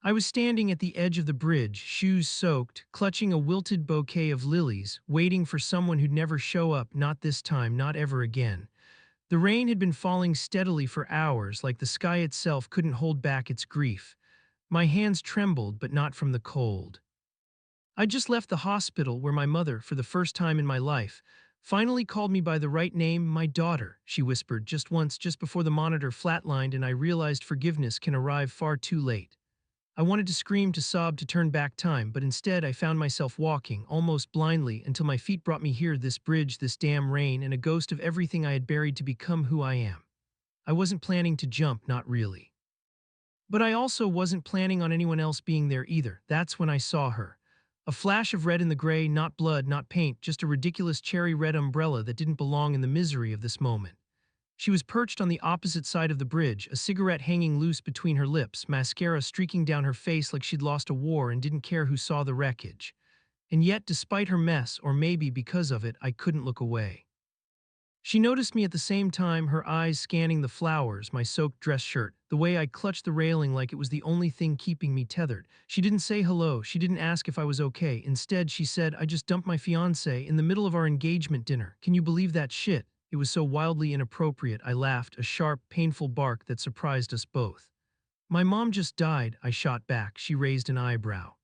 I was standing at the edge of the bridge, shoes soaked, clutching a wilted bouquet of lilies, waiting for someone who'd never show up, not this time, not ever again. The rain had been falling steadily for hours, like the sky itself couldn't hold back its grief. My hands trembled, but not from the cold. I just left the hospital where my mother, for the first time in my life, finally called me by the right name, my daughter, she whispered just once, just before the monitor flatlined and I realized forgiveness can arrive far too late. I wanted to scream, to sob, to turn back time, but instead I found myself walking, almost blindly, until my feet brought me here, this bridge, this damn rain, and a ghost of everything I had buried to become who I am. I wasn't planning to jump, not really. But I also wasn't planning on anyone else being there either. That's when I saw her. A flash of red in the gray, not blood, not paint, just a ridiculous cherry red umbrella that didn't belong in the misery of this moment. She was perched on the opposite side of the bridge, a cigarette hanging loose between her lips, mascara streaking down her face like she'd lost a war and didn't care who saw the wreckage. And yet, despite her mess, or maybe because of it, I couldn't look away. She noticed me at the same time, her eyes scanning the flowers, my soaked dress shirt, the way I clutched the railing like it was the only thing keeping me tethered. She didn't say hello, she didn't ask if I was okay. Instead, she said, "I just dumped my fiancé in the middle of our engagement dinner. Can you believe that shit?" It was so wildly inappropriate, I laughed, a sharp, painful bark that surprised us both. "My mom just died," I shot back. She raised an eyebrow.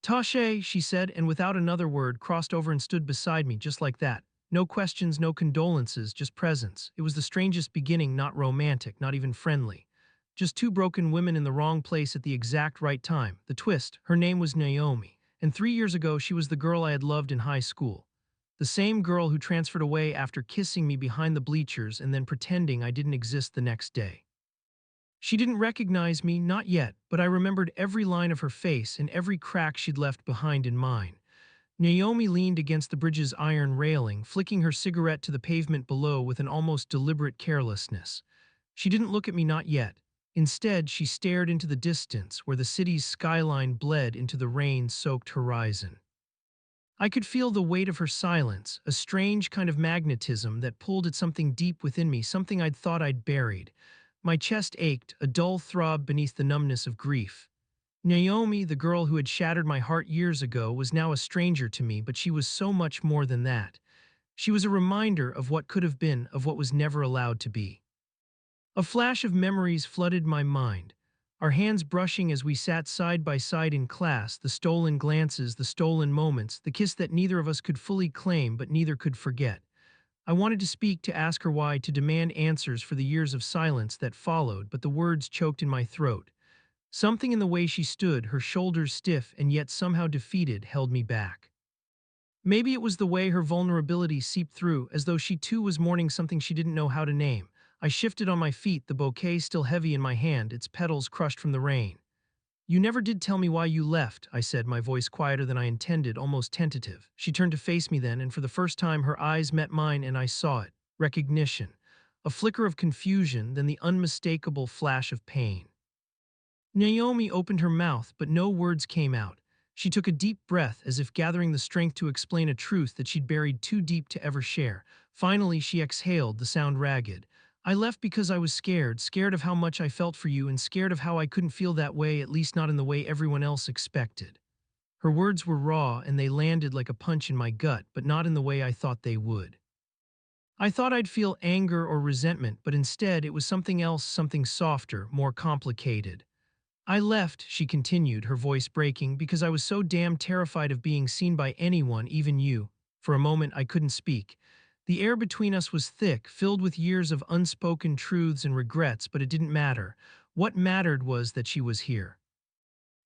"Tashe," she said, and without another word, crossed over and stood beside me, just like that. No questions, no condolences, just presence. It was the strangest beginning, not romantic, not even friendly. Just two broken women in the wrong place at the exact right time. The twist, her name was Naomi, and 3 years ago she was the girl I had loved in high school. The same girl who transferred away after kissing me behind the bleachers and then pretending I didn't exist the next day. She didn't recognize me, not yet, but I remembered every line of her face and every crack she'd left behind in mine. Naomi leaned against the bridge's iron railing, flicking her cigarette to the pavement below with an almost deliberate carelessness. She didn't look at me, not yet. Instead, she stared into the distance where the city's skyline bled into the rain-soaked horizon. I could feel the weight of her silence, a strange kind of magnetism that pulled at something deep within me, something I'd thought I'd buried. My chest ached, a dull throb beneath the numbness of grief. Naomi, the girl who had shattered my heart years ago, was now a stranger to me, but she was so much more than that. She was a reminder of what could have been, of what was never allowed to be. A flash of memories flooded my mind, our hands brushing as we sat side by side in class, the stolen glances, the stolen moments, the kiss that neither of us could fully claim but neither could forget. I wanted to speak, to ask her why, to demand answers for the years of silence that followed, but the words choked in my throat. Something in the way she stood, her shoulders stiff and yet somehow defeated, held me back. Maybe it was the way her vulnerability seeped through, as though she too was mourning something she didn't know how to name. I shifted on my feet, the bouquet still heavy in my hand, its petals crushed from the rain. "You never did tell me why you left," I said, my voice quieter than I intended, almost tentative. She turned to face me then, and for the first time her eyes met mine and I saw it. Recognition. A flicker of confusion, then the unmistakable flash of pain. Naomi opened her mouth, but no words came out. She took a deep breath, as if gathering the strength to explain a truth that she'd buried too deep to ever share. Finally, she exhaled, the sound ragged. "I left because I was scared, scared of how much I felt for you and scared of how I couldn't feel that way, at least not in the way everyone else expected." Her words were raw and they landed like a punch in my gut, but not in the way I thought they would. I thought I'd feel anger or resentment, but instead it was something else, something softer, more complicated. "I left," she continued, her voice breaking, "because I was so damn terrified of being seen by anyone, even you." For a moment, I couldn't speak. The air between us was thick, filled with years of unspoken truths and regrets, but it didn't matter. What mattered was that she was here.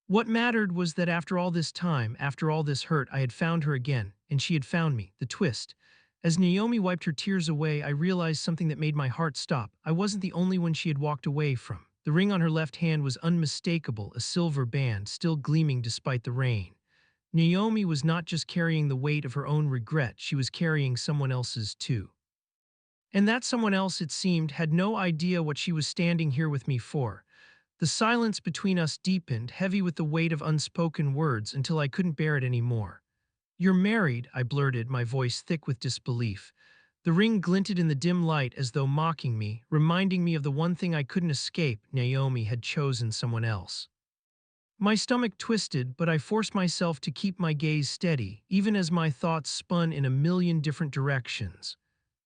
What mattered was that after all this time, after all this hurt, I had found her again, and she had found me. The twist. As Naomi wiped her tears away, I realized something that made my heart stop. I wasn't the only one she had walked away from. The ring on her left hand was unmistakable, a silver band, still gleaming despite the rain. Naomi was not just carrying the weight of her own regret, she was carrying someone else's too. And that someone else, it seemed, had no idea what she was standing here with me for. The silence between us deepened, heavy with the weight of unspoken words, until I couldn't bear it anymore. "You're married," I blurted, my voice thick with disbelief. The ring glinted in the dim light as though mocking me, reminding me of the one thing I couldn't escape: Naomi had chosen someone else. My stomach twisted, but I forced myself to keep my gaze steady, even as my thoughts spun in a million different directions.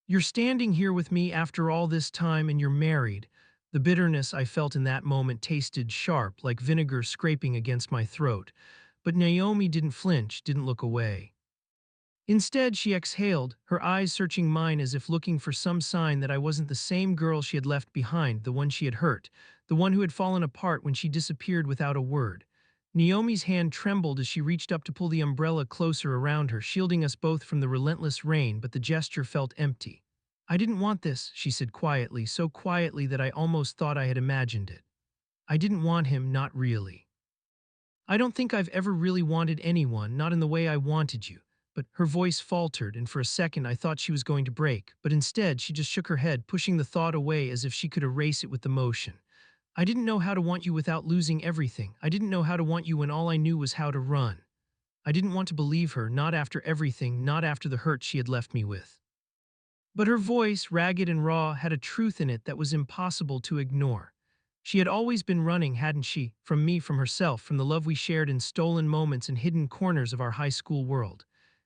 You're standing here with me after all this time and you're married. The bitterness I felt in that moment tasted sharp, like vinegar scraping against my throat. But Naomi didn't flinch, didn't look away. Instead, she exhaled, her eyes searching mine as if looking for some sign that I wasn't the same girl she had left behind, the one she had hurt, the one who had fallen apart when she disappeared without a word. Naomi's hand trembled as she reached up to pull the umbrella closer around her, shielding us both from the relentless rain, but the gesture felt empty. I didn't want this, she said quietly, so quietly that I almost thought I had imagined it. I didn't want him, not really. I don't think I've ever really wanted anyone, not in the way I wanted you. But her voice faltered, and for a second I thought she was going to break, but instead she just shook her head, pushing the thought away as if she could erase it with the motion. I didn't know how to want you without losing everything. I didn't know how to want you when all I knew was how to run. I didn't want to believe her, not after everything, not after the hurt she had left me with. But her voice, ragged and raw, had a truth in it that was impossible to ignore. She had always been running, hadn't she? From me, from herself, from the love we shared in stolen moments and hidden corners of our high school world.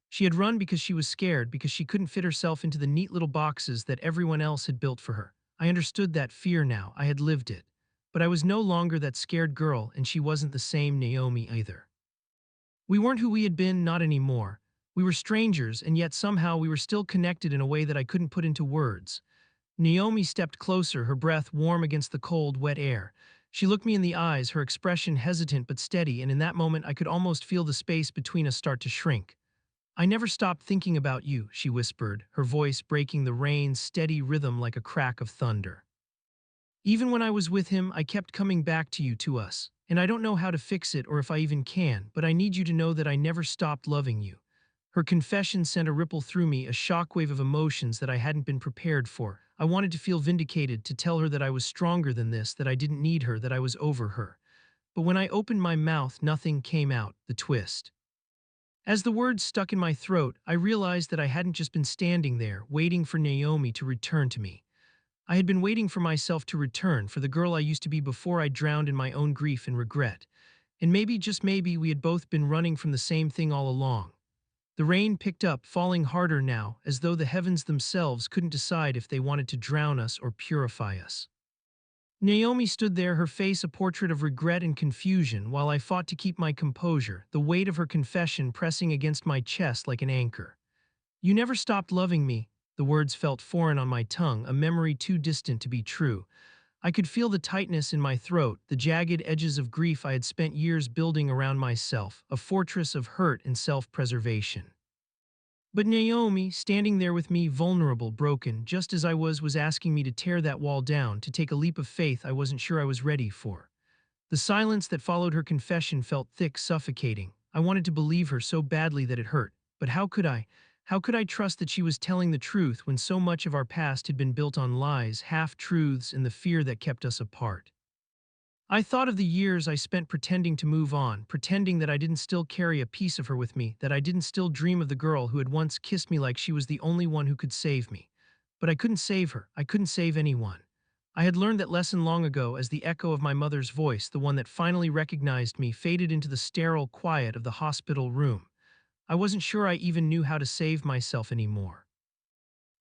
She had run because she was scared, because she couldn't fit herself into the neat little boxes that everyone else had built for her. I understood that fear now, I had lived it. But I was no longer that scared girl, and she wasn't the same Naomi either. We weren't who we had been, not anymore. We were strangers, and yet somehow we were still connected in a way that I couldn't put into words. Naomi stepped closer, her breath warm against the cold, wet air. She looked me in the eyes, her expression hesitant but steady, and in that moment I could almost feel the space between us start to shrink. I never stopped thinking about you, she whispered, her voice breaking the rain's steady rhythm like a crack of thunder. Even when I was with him, I kept coming back to you, to us. And I don't know how to fix it or if I even can, but I need you to know that I never stopped loving you. Her confession sent a ripple through me, a shockwave of emotions that I hadn't been prepared for. I wanted to feel vindicated, to tell her that I was stronger than this, that I didn't need her, that I was over her. But when I opened my mouth, nothing came out, the twist. As the words stuck in my throat, I realized that I hadn't just been standing there, waiting for Naomi to return to me. I had been waiting for myself to return, for the girl I used to be before I drowned in my own grief and regret. And maybe, just maybe, we had both been running from the same thing all along. The rain picked up, falling harder now, as though the heavens themselves couldn't decide if they wanted to drown us or purify us. Naomi stood there, her face a portrait of regret and confusion, while I fought to keep my composure, the weight of her confession pressing against my chest like an anchor. You never stopped loving me. The words felt foreign on my tongue, a memory too distant to be true. I could feel the tightness in my throat, the jagged edges of grief I had spent years building around myself, a fortress of hurt and self-preservation. But Naomi, standing there with me, vulnerable, broken, just as I was asking me to tear that wall down, to take a leap of faith I wasn't sure I was ready for. The silence that followed her confession felt thick, suffocating. I wanted to believe her so badly that it hurt. But how could I? How could I trust that she was telling the truth when so much of our past had been built on lies, half-truths, and the fear that kept us apart? I thought of the years I spent pretending to move on, pretending that I didn't still carry a piece of her with me, that I didn't still dream of the girl who had once kissed me like she was the only one who could save me. But I couldn't save her. I couldn't save anyone. I had learned that lesson long ago as the echo of my mother's voice, the one that finally recognized me, faded into the sterile quiet of the hospital room. I wasn't sure I even knew how to save myself anymore.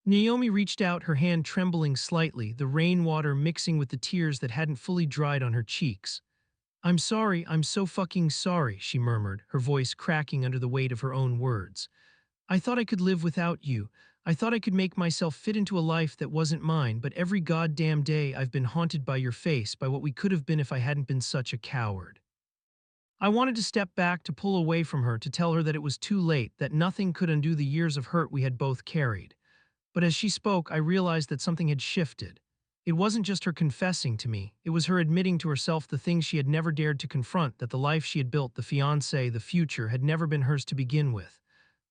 Naomi reached out, her hand trembling slightly, the rainwater mixing with the tears that hadn't fully dried on her cheeks. I'm sorry, I'm so fucking sorry, she murmured, her voice cracking under the weight of her own words. I thought I could live without you. I thought I could make myself fit into a life that wasn't mine, but every goddamn day I've been haunted by your face, by what we could have been if I hadn't been such a coward. I wanted to step back, to pull away from her, to tell her that it was too late, that nothing could undo the years of hurt we had both carried. But as she spoke, I realized that something had shifted. It wasn't just her confessing to me, it was her admitting to herself the things she had never dared to confront, that the life she had built, the fiancé, the future, had never been hers to begin with.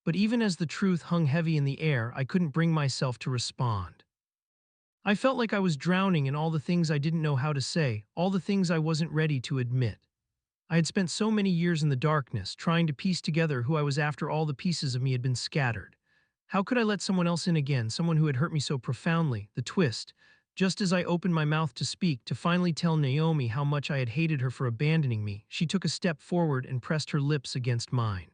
But even as the truth hung heavy in the air, I couldn't bring myself to respond. I felt like I was drowning in all the things I didn't know how to say, all the things I wasn't ready to admit. I had spent so many years in the darkness, trying to piece together who I was after all the pieces of me had been scattered. How could I let someone else in again, someone who had hurt me so profoundly? The twist. Just as I opened my mouth to speak, to finally tell Naomi how much I had hated her for abandoning me, she took a step forward and pressed her lips against mine.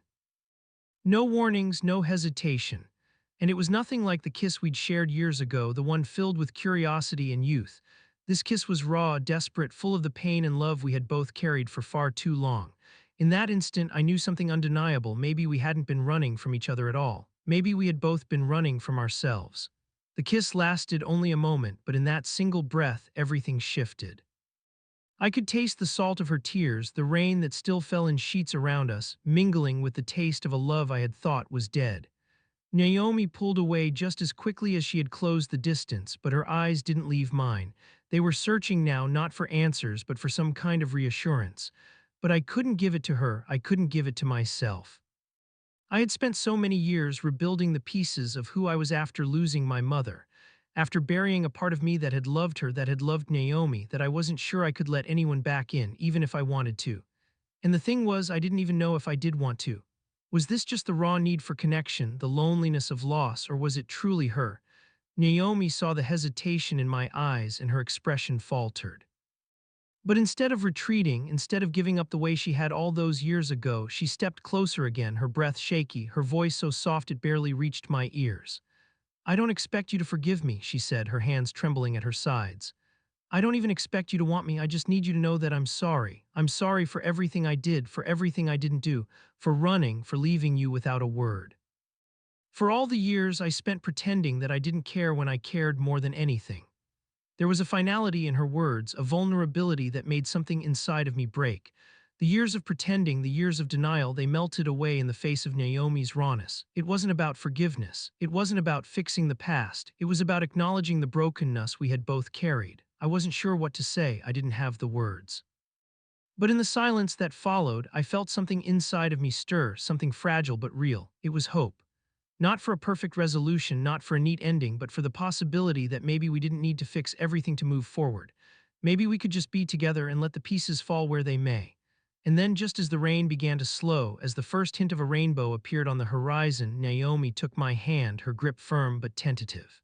No warnings, no hesitation. And it was nothing like the kiss we'd shared years ago, the one filled with curiosity and youth. This kiss was raw, desperate, full of the pain and love we had both carried for far too long. In that instant, I knew something undeniable. Maybe we hadn't been running from each other at all. Maybe we had both been running from ourselves. The kiss lasted only a moment, but in that single breath, everything shifted. I could taste the salt of her tears, the rain that still fell in sheets around us, mingling with the taste of a love I had thought was dead. Naomi pulled away just as quickly as she had closed the distance, but her eyes didn't leave mine. They were searching now not for answers, but for some kind of reassurance. But I couldn't give it to her, I couldn't give it to myself. I had spent so many years rebuilding the pieces of who I was after losing my mother, after burying a part of me that had loved her, that had loved Naomi, that I wasn't sure I could let anyone back in, even if I wanted to. And the thing was, I didn't even know if I did want to. Was this just the raw need for connection, the loneliness of loss, or was it truly her? Naomi saw the hesitation in my eyes and her expression faltered. But instead of retreating, instead of giving up the way she had all those years ago, she stepped closer again, her breath shaky, her voice so soft it barely reached my ears. "I don't expect you to forgive me," she said, her hands trembling at her sides. "I don't even expect you to want me, I just need you to know that I'm sorry. I'm sorry for everything I did, for everything I didn't do, for running, for leaving you without a word. For all the years I spent pretending that I didn't care when I cared more than anything." There was a finality in her words, a vulnerability that made something inside of me break. The years of pretending, the years of denial, they melted away in the face of Naomi's rawness. It wasn't about forgiveness. It wasn't about fixing the past. It was about acknowledging the brokenness we had both carried. I wasn't sure what to say. I didn't have the words. But in the silence that followed, I felt something inside of me stir, something fragile but real. It was hope. Not for a perfect resolution, not for a neat ending, but for the possibility that maybe we didn't need to fix everything to move forward. Maybe we could just be together and let the pieces fall where they may. And then, just as the rain began to slow, as the first hint of a rainbow appeared on the horizon, Naomi took my hand, her grip firm but tentative.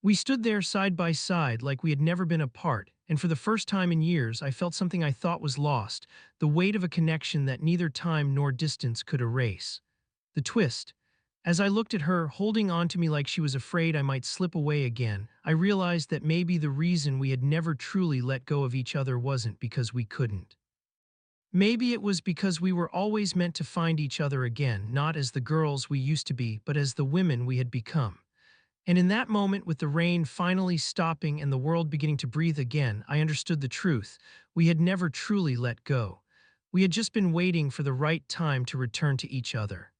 We stood there side by side like we had never been apart, and for the first time in years I felt something I thought was lost, the weight of a connection that neither time nor distance could erase. The twist. As I looked at her, holding on to me like she was afraid I might slip away again, I realized that maybe the reason we had never truly let go of each other wasn't because we couldn't. Maybe it was because we were always meant to find each other again, not as the girls we used to be, but as the women we had become. And in that moment, with the rain finally stopping and the world beginning to breathe again, I understood the truth. We had never truly let go. We had just been waiting for the right time to return to each other.